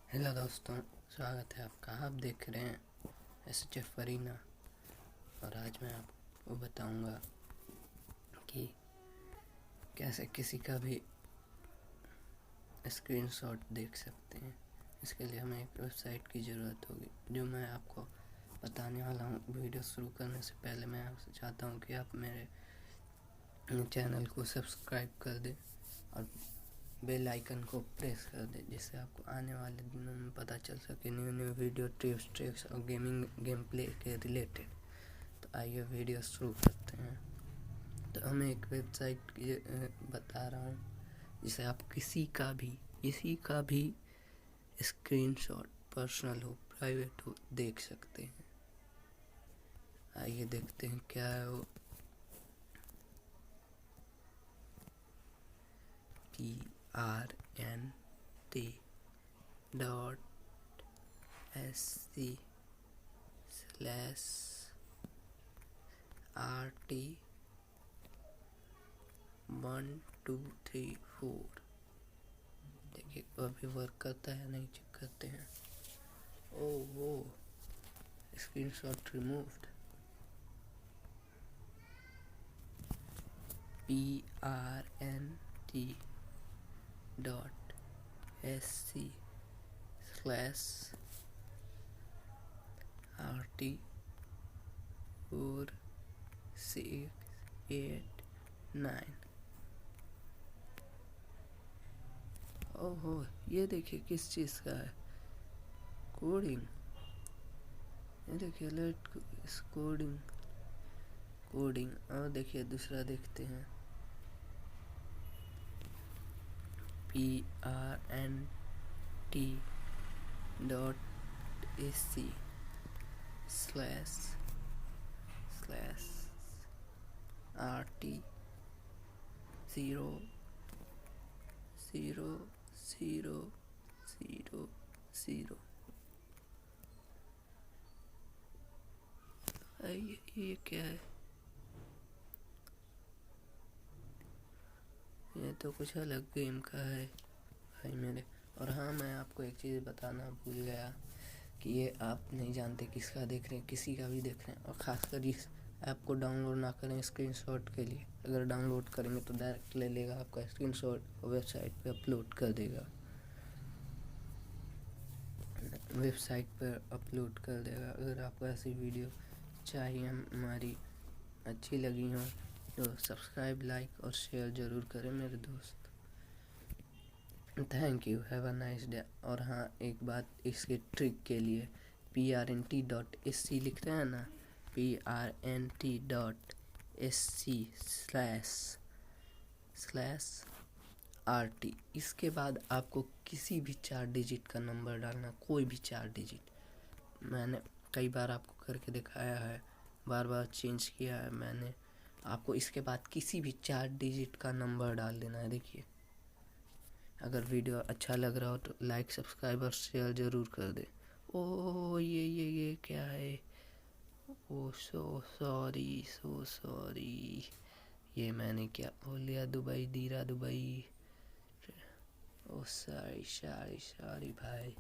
Hello दोस्तों, स्वागत है आपका। आप देख रहे हैं SHF अरीना और आज मैं आपको बताऊंगा कि कैसे किसी का भी स्क्रीनशॉट देख सकते हैं। इसके लिए हमें एक वेबसाइट की ज़रूरत होगी जो मैं आपको बताने वाला हूँ। वीडियो शुरू करने से पहले मैं आपसे चाहता हूँ कि आप मेरे चैनल को सब्सक्राइब कर दें और बेल आइकन को प्रेस कर दें, जिससे आपको आने वाले दिनों में पता चल सके न्यू वीडियो ट्रिक्स और गेम प्ले के रिलेटेड। तो आइए वीडियो शुरू करते हैं। तो हमें एक वेबसाइट की बता रहा हूँ जिसे आप किसी का भी स्क्रीनशॉट, पर्सनल हो प्राइवेट हो, देख सकते हैं। आइए देखते हैं क्या है वो। PRNT.SC/RT1234। देखिए अभी वर्क करता है नहीं, चेक करते हैं। वो स्क्रीनशॉट रिमूव्ड। PRNT.SC/RT4689। ओहो, ये देखिए किस चीज़ का है, कोडिंग। ये देखिए लेट कोडिंग। और देखिए दूसरा देखते हैं, PRNT.SC/RT000000। ये क्या है? ये तो कुछ अलग गेम का है भाई मेरे। और हाँ, मैं आपको एक चीज़ बताना भूल गया कि ये आप नहीं जानते किसका देख रहे हैं, किसी का भी देख रहे हैं। और ख़ासकर इस ऐप को डाउनलोड ना करें स्क्रीनशॉट के लिए। अगर डाउनलोड करेंगे तो डायरेक्ट ले लेगा आपका स्क्रीनशॉट और वेबसाइट पे अपलोड कर देगा। अगर आपको ऐसी वीडियो चाहिए हमारी अच्छी लगी हो तो सब्सक्राइब, लाइक और शेयर ज़रूर करें मेरे दोस्त। Thank you, have a nice day. और हाँ, एक बात इसके ट्रिक के लिए, PRNT.SC लिखते हैं ना, PRNT.SC/RT। इसके बाद आपको किसी भी 4 डिजिट का नंबर डालना, कोई भी 4 डिजिट। मैंने कई बार आपको करके दिखाया है, बार बार चेंज किया है मैंने। आपको इसके बाद किसी भी 4 डिजिट का नंबर डाल देना है। देखिए, अगर वीडियो अच्छा लग रहा हो तो लाइक, सब्सक्राइब और शेयर ज़रूर कर दे। ओ ये क्या है? Oh so sorry. ये मैंने क्या बोल लिया? Dubai, Deira Dubai. Oh sorry भाई।